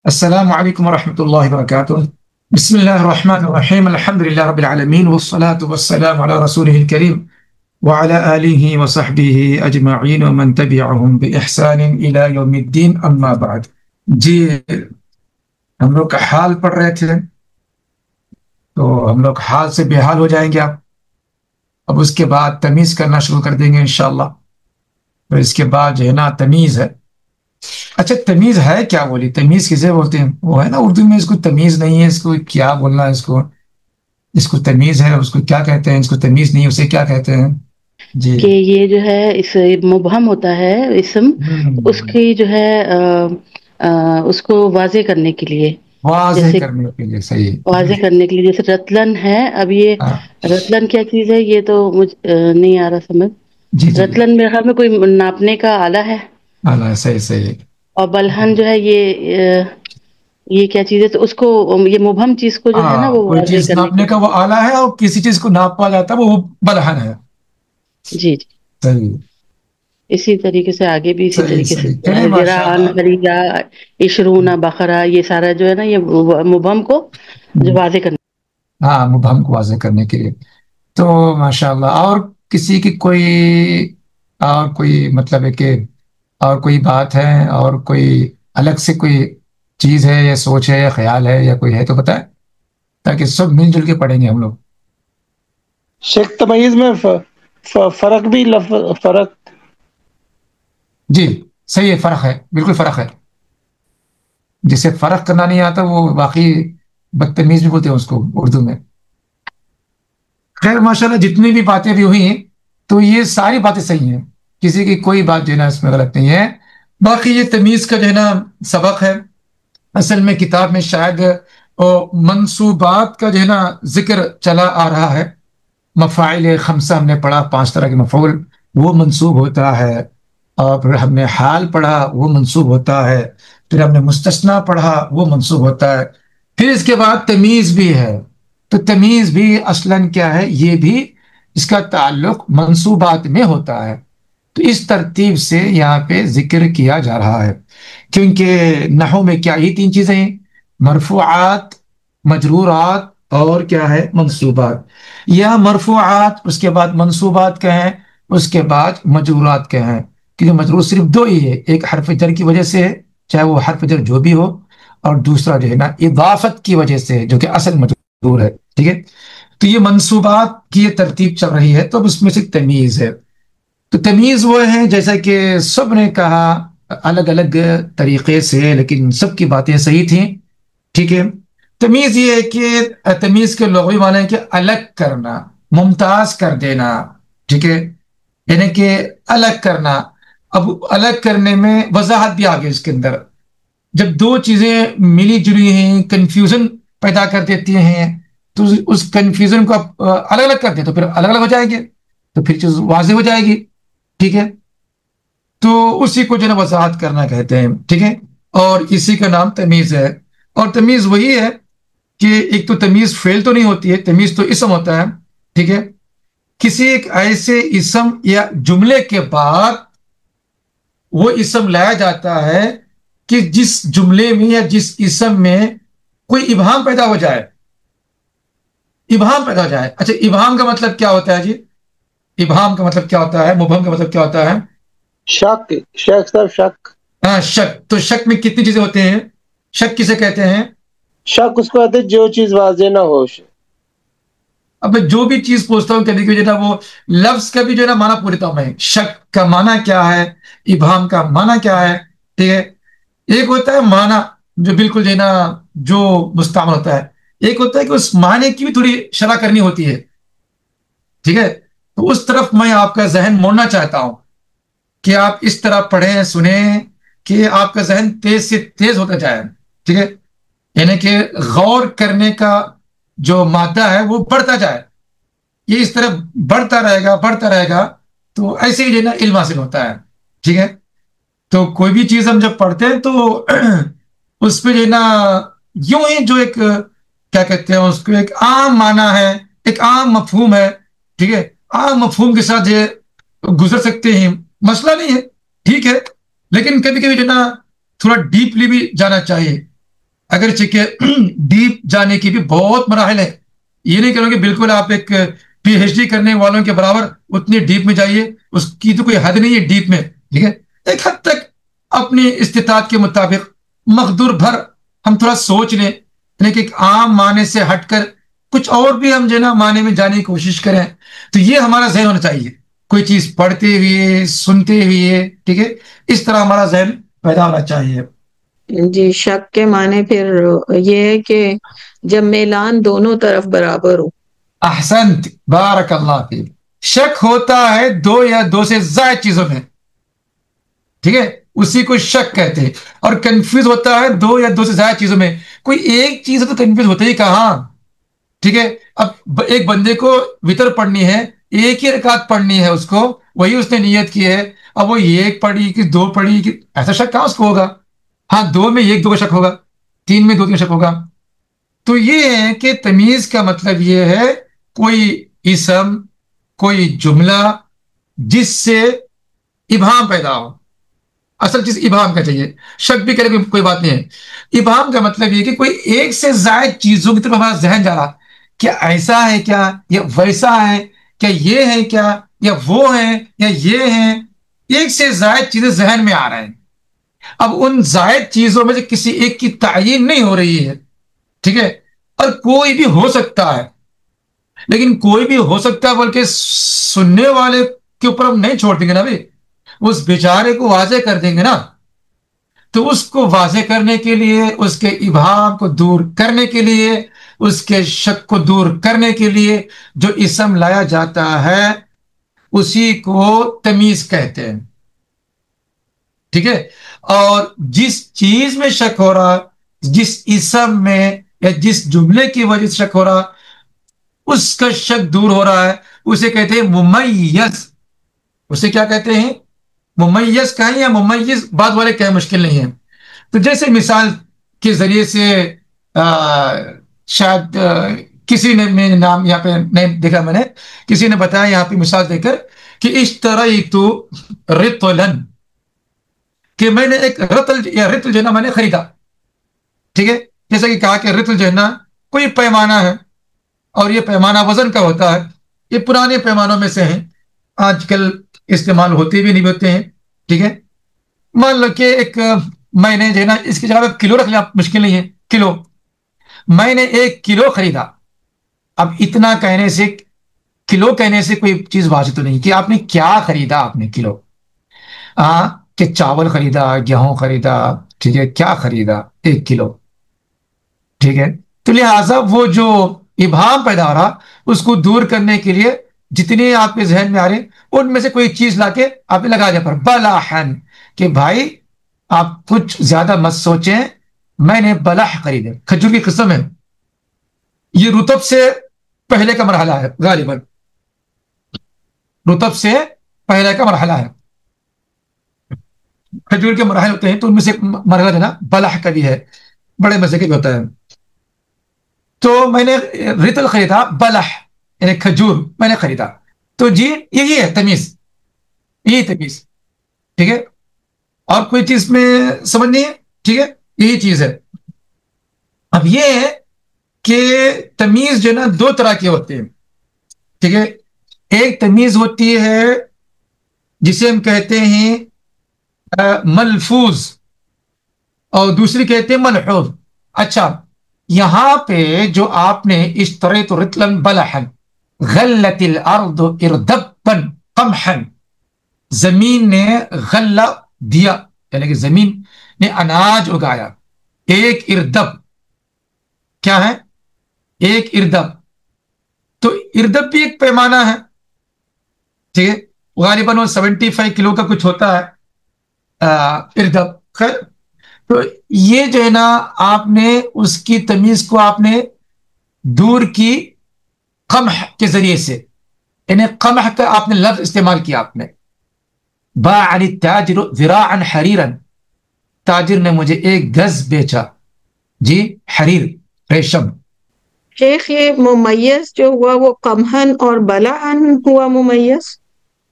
السلام عليكم ورحمة الله وبركاته. بسم الله الرحمن الرحيم. الحمد لله رب العالمين، والصلاة والسلام على رسوله الكريم وعلى آله وصحبه أجمعين ومن تبعهم بإحسان إلى يوم الدين، أما بعد. جی، ہم لوگ کا حال پڑھ رہے تھے تو ہم لوگ حال سے بے حال ہو جائیں گے اب اس کے بعد تمیز کرنا شروع کر دیں گے انشاءاللہ. اور اس کے بعد جو ہے نا تمیز ہے. اچھا، تمیز ہے کیا؟ بولی تمیز کسے بولتے ہیں؟ وہ ہے نا اردو میں اس کو تمیز نہیں ہے، اس کو کیا بولنا ہے؟ اس کو تمیز ہے، اس کو کیا کہتے ہیں؟ اس کو تمیز نہیں، اسے کیا کہتے ہیں؟ جی، کہ یہ جو ہے اس مبہم ہوتا ہے اسم، اس ہم، کی جو ہے اس کو واضح کرنے کے لیے، واضح جیسے کرنے کے لیے. صحیح. واضح کرنے کے لیے جیسے رتلن ہے. اب یہ ہاں، رتلن کیا چیز ہے یہ تو مجھ نہیں آ رہا سمجھ. جی جی، رتلن میرے خیال میں کوئی ناپنے کا آلہ ہے. ہاں صحیح صحیح. اور بلہن جو ہے یہ کیا چیز ہے، تو اس کو یہ مبہم چیز کو جو ہے نا ہاں، وہ کوئی واضح چیز کرنے کے ناپنے کا لیے. وہ آلہ ہے، اور کسی چیز کو ناپا جاتا ہے وہ بلہن ہے. جی جی، صحیح اسی طریقے سے آگے بھی اسی صحیح طریقے سے صحیح. چلیے ماشاء زراعن اللہ. ہریا عشرون بقرہ، یہ سارا جو ہے نا یہ مبہم کو جو واضح کرنا. ہاں، مبہم کو واضح کرنے کے لیے. تو ماشاء اللہ. اور کسی کی کوئی مطلب ہے کہ اور کوئی بات ہے، اور کوئی الگ سے کوئی چیز ہے یا سوچ ہے یا خیال ہے یا کوئی ہے تو بتائیں، تاکہ سب مل جل کے پڑھیں گے ہم لوگ. شیخ تمیز میں فرق بھی فرق. جی صحیح ہے، فرق ہے، بالکل فرق ہے. جسے فرق کرنا نہیں آتا وہ واقعی بدتمیز بھی بولتے ہیں اس کو اردو میں. خیر ماشاءاللہ، جتنی بھی باتیں بھی ہوئی ہیں تو یہ ساری باتیں صحیح ہیں، کسی کی کوئی بات جو ہے نا اس میں غلط نہیں ہے. باقی یہ تمیز کا جو ہے نا سبق ہے. اصل میں کتاب میں شاید منصوبات کا جو ہے نا ذکر چلا آ رہا ہے. مفاعل خمسہ ہم نے پڑھا، 5 طرح کے مفعول، وہ منصوب ہوتا ہے. اور پھر ہم نے حال پڑھا، وہ منصوب ہوتا ہے. پھر ہم نے مستثنیٰ پڑھا، وہ منصوب ہوتا ہے. پھر اس کے بعد تمیز بھی ہے. تو تمیز بھی اصلاً کیا ہے؟ یہ بھی اس کا تعلق منصوبات میں ہوتا ہے. تو اس ترتیب سے یہاں پہ ذکر کیا جا رہا ہے، کیونکہ نحو میں کیا یہ 3 چیزیں ہیں: مرفوعات، مجرورات، اور کیا ہے؟ منصوبات. یا مرفوعات، اس کے بعد منصوبات کہیں، اس کے بعد مجرورات کہیں. کیونکہ مجرور صرف 2 ہی ہے، ایک حرف جر کی وجہ سے ہے، چاہے وہ حرف جر جو بھی ہو، اور دوسرا جو ہے نا اضافت کی وجہ سے، جو کہ اصل مجرور ہے. ٹھیک ہے. تو یہ منصوبات کی یہ ترتیب چل رہی ہے، تو اب اس میں سے تمیز ہے. تو تمیز وہ ہے، جیسا کہ سب نے کہا الگ الگ طریقے سے، لیکن سب کی باتیں صحیح تھیں. ٹھیک ہے. تمیز یہ ہے کہ تمیز کے لغوی معنی ہے کہ الگ کرنا، ممتاز کر دینا. ٹھیک ہے. یعنی کہ الگ کرنا. اب الگ کرنے میں وضاحت بھی آگے اس کے اندر. جب 2 چیزیں ملی جلی ہیں، کنفیوژن پیدا کر دیتی ہیں، تو اس کنفیوژن کو آپ الگ الگ کر دیں تو پھر الگ الگ ہو جائیں گے، تو پھر چیز واضح ہو جائے گی. ٹھیک ہے. تو اسی کو جو ہے نا وضاحت کرنا کہتے ہیں. ٹھیک ہے. اور اسی کا نام تمیز ہے. اور تمیز وہی ہے کہ ایک تو تمیز فعل تو نہیں ہوتی ہے، تمیز تو اسم ہوتا ہے. ٹھیک ہے. کسی ایک ایسے اسم یا جملے کے بعد وہ اسم لایا جاتا ہے کہ جس جملے میں یا جس اسم میں کوئی ابہام پیدا ہو جائے. ابہام پیدا ہو جائے. اچھا، ابہام کا مطلب کیا ہوتا ہے جی؟ ابہام کا مطلب کیا ہوتا ہے؟ مبہم کا مطلب کیا ہوتا ہے؟ شک. شیخ صاحب شک. ہاں، شک. تو شک میں کتنی چیزیں ہوتے ہیں؟ شک کسے کہتے ہیں؟ شک اس کو کہتے ہیں جو چیز واضح نہ ہو. اب میں جو بھی چیز پوچھتا ہوں کبھی کبھی جو ہے نا وہ لفظ کا بھی جو ہے نا معنی پوچھتا ہوں میں. شک کا معنی کیا ہے؟ ابہام کا معنی کیا ہے؟ ٹھیک ہے. ایک ہوتا ہے معنی جو بالکل جو ہے نا جو مستعمل ہوتا ہے. ایک ہوتا ہے کہ اس معنی کی بھی تھوڑی شرح کرنی ہوتی ہے. ٹھیک ہے. تو اس طرف میں آپ کا ذہن موڑنا چاہتا ہوں کہ آپ اس طرح پڑھیں سنیں کہ آپ کا ذہن تیز سے تیز ہوتا جائے. ٹھیک ہے. یعنی کہ غور کرنے کا جو مادہ ہے وہ بڑھتا جائے. یہ اس طرح بڑھتا رہے گا بڑھتا رہے گا، تو ایسے ہی جو ہے نا علم حاصل ہوتا ہے. ٹھیک ہے. تو کوئی بھی چیز ہم جب پڑھتے ہیں تو اس پہ جو ہے نا یوں ہی جو ایک کیا کہتے ہیں اس کو، ایک عام معنی ہے، ایک عام مفہوم ہے. ٹھیک ہے. عام مفہوم کے ساتھ جو گزر سکتے ہیں، مسئلہ نہیں ہے. ٹھیک ہے. لیکن کبھی کبھی جو ہے نا تھوڑا ڈیپلی بھی جانا چاہیے. اگرچہ کہ ڈیپ جانے کی بھی بہت مراحل ہے. یہ نہیں کرو کہ بالکل آپ ایک پی ایچ ڈی کرنے والوں کے برابر اتنی ڈیپ میں جائیے، اس کی تو کوئی حد نہیں ہے ڈیپ میں. ٹھیک ہے، ایک حد تک اپنی استطاعت کے مطابق مقدور بھر ہم تھوڑا سوچ لیں، لیکن ایک عام معنی سے ہٹ کر کچھ اور بھی ہم جو ہے نا معنی میں جانے کی کوشش کریں. تو یہ ہمارا ذہن ہونا چاہیے، کوئی چیز پڑھتے ہوئے سنتے ہوئے، ٹھیک ہے، اس طرح ہمارا ذہن پیدا ہونا چاہیے. جی، شک کے معنی پھر یہ ہے کہ جب میلان دونوں طرف برابر ہو. احسنت، بارک اللہ فیک. شک ہوتا ہے دو یا دو سے زائد چیزوں میں، ٹھیک ہے، اسی کو شک کہتے ہیں. اور کنفیوز ہوتا ہے دو یا دو سے زائد چیزوں میں. کوئی ایک چیز تو کنفیوز ہوتا ہی کہاں. ٹھیک ہے، اب ایک بندے کو وتر پڑھنی ہے، ایک ہی رکعت پڑھنی ہے، اس کو وہی اس نے نیت کی ہے. اب وہ ایک پڑھی کہ دو پڑھی کہ ایسا شک کہاں اس کو ہوگا. ہاں، دو میں ایک دو کا شک ہوگا، تین میں دو کا شک ہوگا. تو یہ ہے کہ تمیز کا مطلب یہ ہے کوئی اسم، کوئی جملہ جس سے ابہام پیدا ہو. اصل چیز ابہام کا چاہیے، شک بھی کرے کوئی بات نہیں ہے. ابہام کا مطلب یہ کہ کوئی ایک سے زائد چیزوں کی طرف ہمارا ذہن جا رہا، کیا ایسا ہے کیا، یا ویسا ہے کیا، یہ ہے کیا، یا وہ ہے، یا یہ ہے. ایک سے زائد چیزیں ذہن میں آ رہے ہیں. اب ان زائد چیزوں میں سے کسی ایک کی تعین نہیں ہو رہی ہے، ٹھیک ہے، اور کوئی بھی ہو سکتا ہے. لیکن کوئی بھی ہو سکتا ہے بلکہ سننے والے کے اوپر ہم نہیں چھوڑ دیں گے نا بھائی، اس بیچارے کو واضح کر دیں گے نا. تو اس کو واضح کرنے کے لیے، اس کے ابہام کو دور کرنے کے لیے، اس کے شک کو دور کرنے کے لیے جو اسم لایا جاتا ہے اسی کو تمیز کہتے ہیں. ٹھیک ہے، اور جس چیز میں شک ہو رہا، جس اسم میں یا جس جملے کی وجہ سے شک ہو رہا، اس کا شک دور ہو رہا ہے، اسے کہتے ہیں ممیز. اسے کیا کہتے ہیں؟ ممیز کہیں یا ممیز، بعد والے کہیں مشکل نہیں ہے. تو جیسے مثال کے ذریعے سے شاید کسی نے، میں نام یہاں پہ نہیں دیکھا، میں نے کسی نے بتایا یہاں پہ مثال دے کر کہ اشتریت رطلا، کہ میں نے ایک رطل یا رطل جو ہے نا میں نے خریدا. ٹھیک ہے، جیسا کہ کہا کہ رطل جو ہے نا کوئی پیمانہ ہے، اور یہ پیمانہ وزن کا ہوتا ہے. یہ پرانے پیمانوں میں سے ہیں، آج کل استعمال ہوتے بھی نہیں ہوتے ہیں. ٹھیک ہے، مان لو کہ ایک میں نے جو ہے نا اس کی جگہ کلو رکھ لیا، مشکل نہیں ہے، کلو. میں نے 1 کلو خریدا. اب اتنا کہنے سے، کلو کہنے سے کوئی چیز واضح تو نہیں کہ آپ نے کیا خریدا. آپ نے کلو کہ چاول خریدا، گیہوں خریدا، ٹھیک ہے، کیا خریدا؟ 1 کلو. ٹھیک ہے، تو لہٰذا وہ جو ابہام پیدا ہو رہا اس کو دور کرنے کے لیے جتنے آپ کے ذہن میں آ رہے ان میں سے کوئی چیز لا کے آپ نے لگا دیا پر بلحن، کہ بھائی آپ کچھ زیادہ مت سوچیں، میں نے بلح خریدے، کھجور کی قسم ہے. یہ رطب سے پہلے کا مرحلہ ہے، غالباً رطب سے پہلے کا مرحلہ ہے. کھجور کے مراحل ہوتے ہیں تو ان میں سے مرحلہ جو نا بلح کا بھی ہے، بڑے مزے کا بھی ہوتا ہے. تو میں نے رطل خریدا، بلح یعنی کھجور میں نے خریدا. تو جی یہی ہے تمیز، یہی تمیز. ٹھیک ہے، اور کوئی چیز میں سمجھ نہیں ہے. ٹھیک ہے، یہی چیز ہے. اب یہ ہے کہ تمیز جو ہے نا 2 طرح کی ہوتی ہے. ٹھیک ہے، ایک تمیز ہوتی ہے جسے ہم کہتے ہیں ملفوظ، اور دوسری کہتے ہیں ملحوظ. اچھا، یہاں پہ جو آپ نے اشتریت رطلا بلحا، غلت الارض اردبا قمحا، زمین نے غلہ دیا، یعنی کہ زمین نے اناج اگایا. 1 اردب کیا ہے؟ 1 اردب. تو اردب بھی ایک پیمانہ ہے. ٹھیک ہے، غالباً وہ 75 کلو کا کچھ ہوتا ہے اردب. خیر، تو یہ جو ہے نا آپ نے اس کی تمیز کو آپ نے دور کی قمح کے ذریعے سے، یعنی قمح کا آپ نے لفظ استعمال کیا. آپ نے باع التاجر ذراعا حریرا، تاجر نے مجھے 1 گز بیچا. جی، حریر، ریشم. شیخ یہ ممیز جو ہوا وہ قمحن اور بلحن ہوا ممیز؟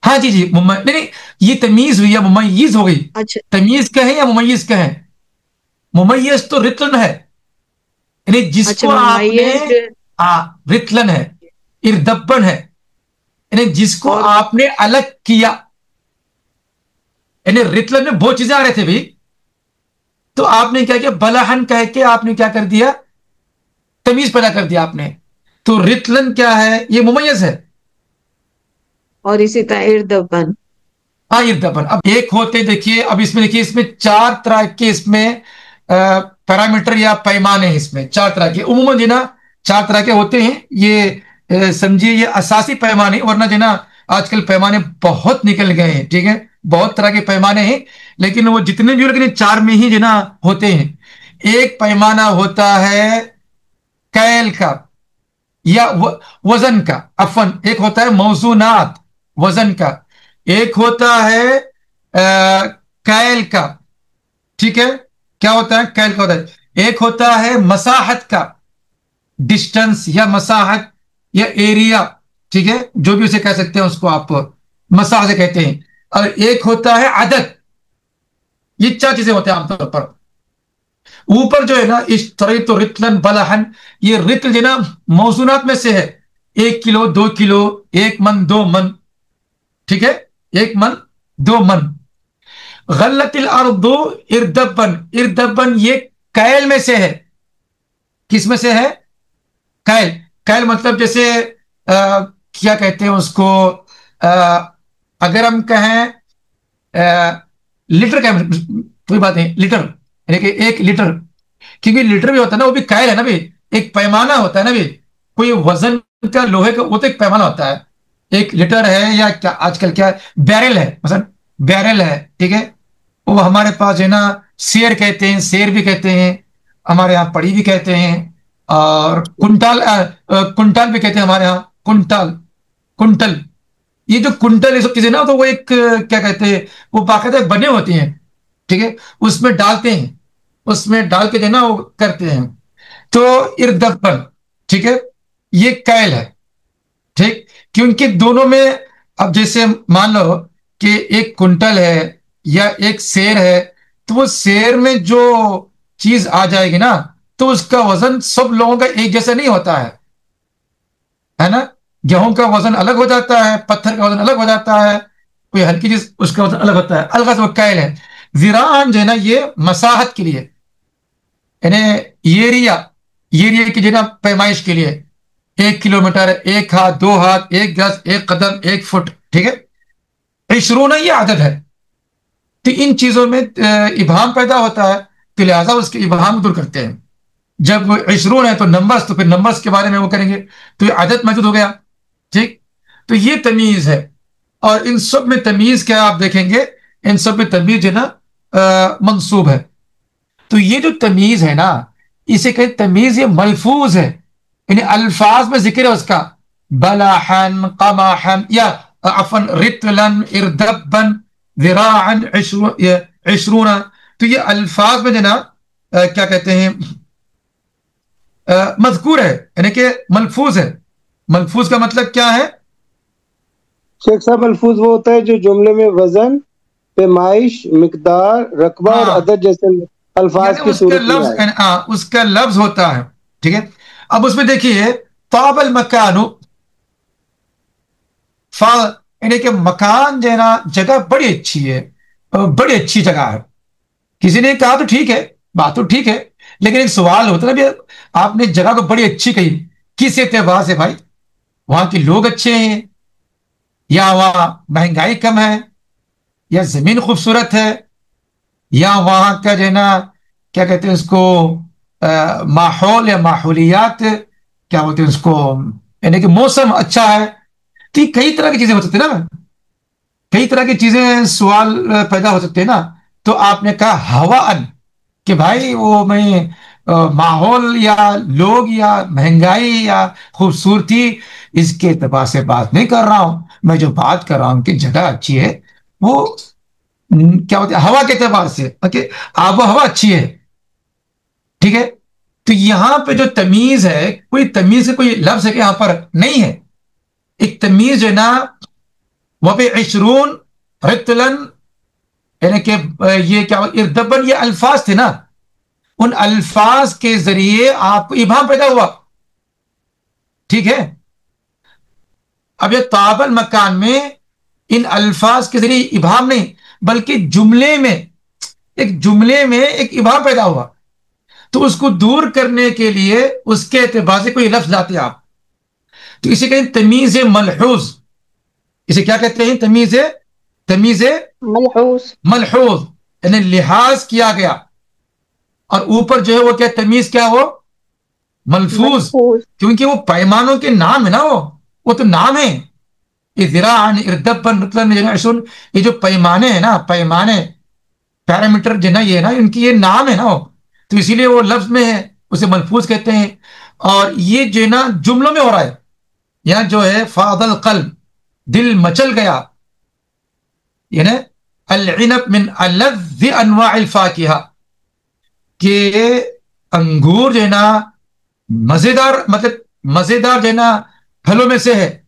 ہاں جی جی، نہیں، یہ تمیز ہوئی یا ممیز ہو گئی. اچھا، تمیز کہیں یا ممیز کہیں، ممیز تو رطل ہے، یعنی جس اچھا کو آپ نے ممیز جو رتلن ہے، اردبن ہے، یعنی جس کو اور آپ نے الگ کیا. یعنی رتلن میں بہت چیزیں آ رہے تھے بھی، تو آپ نے کیا کیا، بلحن کہہ کے آپ نے کیا کر دیا، تمیز پیدا کر دیا آپ نے. تو رتلن کیا ہے، یہ ممیز ہے. اور اسی طرح اردبن. اردبن. اب ایک ہوتے دیکھیے، اب اس میں دیکھیے، اس میں 4 طرح کے اس میں پیرامیٹر یا پیمانے ہیں. اس میں 4 طرح کے عموماً جو نا 4 طرح کے ہوتے ہیں. یہ سمجھیے یہ اساسی پیمانے، ورنہ جو نا آج کل پیمانے بہت نکل گئے ہیں. ٹھیک ہے، بہت طرح کے پیمانے ہیں، لیکن وہ جتنے بھی، لیکن 4 میں ہی جو نا ہوتے ہیں. ایک پیمانہ ہوتا ہے کیل کا یا وزن کا، عفواً ایک ہوتا ہے موزونات، وزن کا. ایک ہوتا ہے کیل کا. ٹھیک ہے، کیا ہوتا ہے، کیل کا ہوتا ہے. ایک ہوتا ہے مساحت کا، ڈسٹنس یا مساحت یا ایریا. ٹھیک ہے، جو بھی اسے کہہ سکتے ہیں، اس کو آپ مساحت سے کہتے ہیں. اور ایک ہوتا ہے عدد. یہ 4 چیزیں ہوتے ہیں عام طور پر. اوپر جو ہے نا اشتریت رتلن بلحن، یہ رتل جو ہے نا موزونات میں سے ہے. 1 کلو، 2 کلو، 1 من، 2 من. ٹھیک ہے، 1 من، 2 من. غلت الارض اردبن، اردبن یہ کیل میں سے ہے. کس میں سے ہے، کیل. کیل مطلب جیسے کیا کہتے ہیں اس کو، اگر ہم کہیں لیٹر کا، کوئی بات نہیں، لیٹر یعنی کہ 1 لیٹر. کیونکہ لیٹر بھی ہوتا ہے نا، وہ بھی کیل ہے نا بھی، ایک پیمانہ ہوتا ہے نا بھی. کوئی وزن کا لوہے کا، وہ تو ایک پیمانہ ہوتا ہے. 1 لیٹر ہے، یا کیا آج کل کیا بیرل ہے، مثلا بیرل ہے. ٹھیک ہے، وہ ہمارے پاس جو ہے نا سیر کہتے ہیں، سیر بھی کہتے ہیں ہمارے یہاں، پڑی بھی کہتے ہیں، اور کنٹال، کنٹال بھی کہتے ہیں ہمارے یہاں، کنٹال، کنٹل. یہ جو کنٹل یہ سب چیزیں نا، تو وہ ایک کیا کہتے ہیں، وہ باقاعدہ بنے ہوتے ہیں. ٹھیک ہے، اس میں ڈالتے ہیں، اس میں ڈال کے جو ہے نا وہ کرتے ہیں. تو اردبن، ٹھیک ہے، یہ کیل ہے. ٹھیک، کیونکہ دونوں میں، اب جیسے مان لو کہ 1 کنٹل ہے یا 1 سیر ہے، تو وہ سیر میں جو چیز آ جائے گی نا، تو اس کا وزن سب لوگوں کا ایک جیسا نہیں ہوتا ہے نا. گیہوں کا وزن الگ ہو جاتا ہے، پتھر کا وزن الگ ہو جاتا ہے، کوئی ہلکی چیز اس کا وزن الگ ہوتا ہے، الگ سے وہ کیل ہے. ذراعن جو ہے نا یہ مساحت کے لیے، یعنی ایریا کی جو ہے نا پیمائش کے لیے. 1 کلومیٹر، 1 ہاتھ، 2 ہاتھ، 1 گز، 1 قدم، 1 فٹ. ٹھیک ہے، 20 یہ عدد ہے. تو ان چیزوں میں ابہام پیدا ہوتا ہے، تو لہٰذا اس کے ابہام دور کرتے ہیں. جب 20 ہے تو نمبرز، تو پھر نمبرز کے بارے میں وہ کریں گے، تو یہ عدد موجود ہو گیا. ٹھیک، تو یہ تمیز ہے. اور ان سب میں تمیز کیا آپ دیکھیں گے، ان سب میں تمیز جو ہے نا منصوب ہے. تو یہ جو تمیز ہے نا، اسے کہیں تمیز یہ ملفوظ ہے، یعنی الفاظ میں ذکر ہے اس کا. بلحن، قمحن، یا عفوا رتلن، اردبن، ذراعن، 20. تو یہ الفاظ میں جو نا کیا کہتے ہیں، مذکور ہے، یعنی کہ ملفوظ ہے. ملفوظ کا مطلب کیا ہے شیخ صاحب؟ ملفوظ وہ ہوتا ہے جو جملے میں وزن، پیمائش، مقدار، رقبہ اور ہاں، عدد جیسے الفاظ یعنی کی اس کا صورت میں لفظ، آئے. اس کا لفظ ہوتا ہے. ٹھیک ہے، اب اس میں دیکھیے طاب المکان، یعنی کہ مکان جو ہے نا، جگہ بڑی اچھی ہے، بڑی اچھی جگہ ہے. کسی نے کہا تو ٹھیک ہے، بات تو ٹھیک ہے، لیکن ایک سوال ہوتا ہے نا، آپ نے جگہ کو بڑی اچھی کہی، کس اعتبار سے بھائی؟ وہاں کے لوگ اچھے ہیں، یا وہاں مہنگائی کم ہے، یا زمین خوبصورت ہے، یا وہاں کا جو ہے نا کیا کہتے ہیں اس کو، ماحول یا ماحولیات کیا بولتے ہیں اس کو، یعنی کہ موسم اچھا ہے. تو یہ کئی طرح کی چیزیں ہو سکتی ہیں نا، کئی طرح کی چیزیں، سوال پیدا ہو سکتے ہیں نا. تو آپ نے کہا ہوا ان، کہ بھائی وہ میں ماحول یا لوگ یا مہنگائی یا خوبصورتی اس کے اعتبار سے بات نہیں کر رہا ہوں. میں جو بات کر رہا ہوں کہ جگہ اچھی ہے، وہ کیا ہوتا ہے، ہوا کے اعتبار سے، آب و ہوا اچھی ہے. ٹھیک ہے، تو یہاں پہ جو تمیز ہے، کوئی تمیز سے کوئی لفظ ہے کہ یہاں پر نہیں ہے. ایک تمیز جو ہے نا، وہ پہ 20 رتلن، یعنی کہ یہ کیا اردبن، یہ الفاظ تھے نا، ان الفاظ کے ذریعے آپ کو ابہام پیدا ہوا. ٹھیک ہے. اب یہ طاب المکان میں ان الفاظ کے ذریعے ابہام نہیں بلکہ جملے میں ایک ابہام پیدا ہوا. تو اس کو دور کرنے کے لیے اس کے اعتبار سے کوئی لفظ لاتے آپ. تو اسے کہیں تمیز ملحوظ. اسے کیا کہتے ہیں؟ تمیز ملحوظ یعنی لحاظ کیا گیا. اور اوپر جو ہے وہ کیا تمیز کیا ہو؟ ملفوظ. کیونکہ وہ پیمانوں کے نام ہے نا، وہ تو نام ہے. یہ جو پیمانے ہیں نا، پیرامیٹر جو نا، یہ نا ان کی یہ نام ہے نا، تو اسی لیے وہ لفظ میں ہے، اسے ملفوظ کہتے ہیں. اور یہ جو ہے نا جملوں میں ہو رہا ہے. یہاں جو ہے فاض القلب، دل مچل گیا، یعنی العنب من الذ انواع الفاکہہ، کہ انگور جو ہے نا مزیدار جو ہے نا پھلوں میں سے ہے،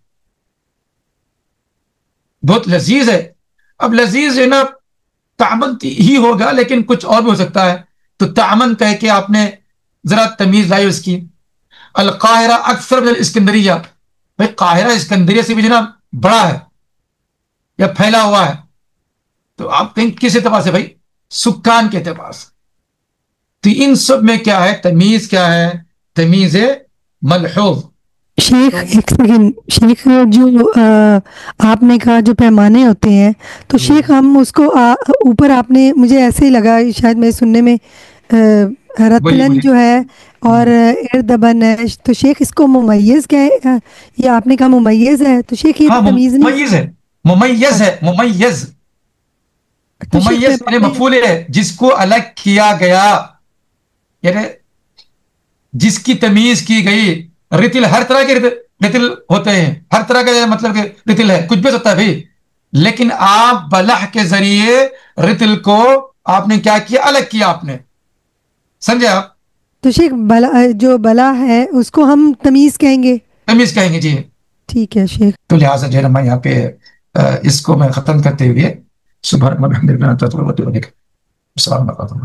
بہت لذیذ ہے. اب لذیذ جو ہے نا تعمن ہی ہوگا لیکن کچھ اور بھی ہو سکتا ہے، تو تعمن کہہ کے آپ نے ذرا تمیز لائی اس کی. القاہرہ اکثر من الاسکندریہ، بھائی قاہرہ اسکندریہ سے بھی جو نا بڑا ہے یا پھیلا ہوا ہے. تو آپ کہیں کس اعتبار سے؟ بھائی سکان کے اعتبار سے. تو ان سب میں کیا ہے؟ تمیز کیا ہے؟ تمیز ملحوظ. شیخ ایک سیکنڈ، شیخ جو آپ نے کہا جو پیمانے ہوتے ہیں، تو شیخ ہم اس کو اوپر آپ نے، مجھے ایسے ہی لگا شاید میں سننے میں رتلن جو ہے اور اردبن ہے، تو شیخ اس کو ممیز کیا ہے؟ یہ آپ نے کہا ممیز ہے، تو شیخ یہ تمیز نہیں؟ ممیز ہے، ممیز یعنی مفعول ہے، جس کو الگ کیا گیا، یعنی جس کی تمیز کی گئی. رتل ہر طرح کے رتل ہوتے ہیں، ہر طرح کا مطلب کہ رتل ہے، کچھ بھی ہوتا ہے بھائی. لیکن آپ بلح کے ذریعے رتل کو آپ نے کیا کیا؟ الگ کیا آپ نے. سمجھے آپ؟ تو شیخ جو بلا ہے اس کو ہم تمیز کہیں گے؟ تمیز کہیں گے، جی ٹھیک ہے شیخ. تو لہٰذا جو ہے نا میں یہاں پہ اس کو میں ختم کرتے ہوئے السلام علیکم.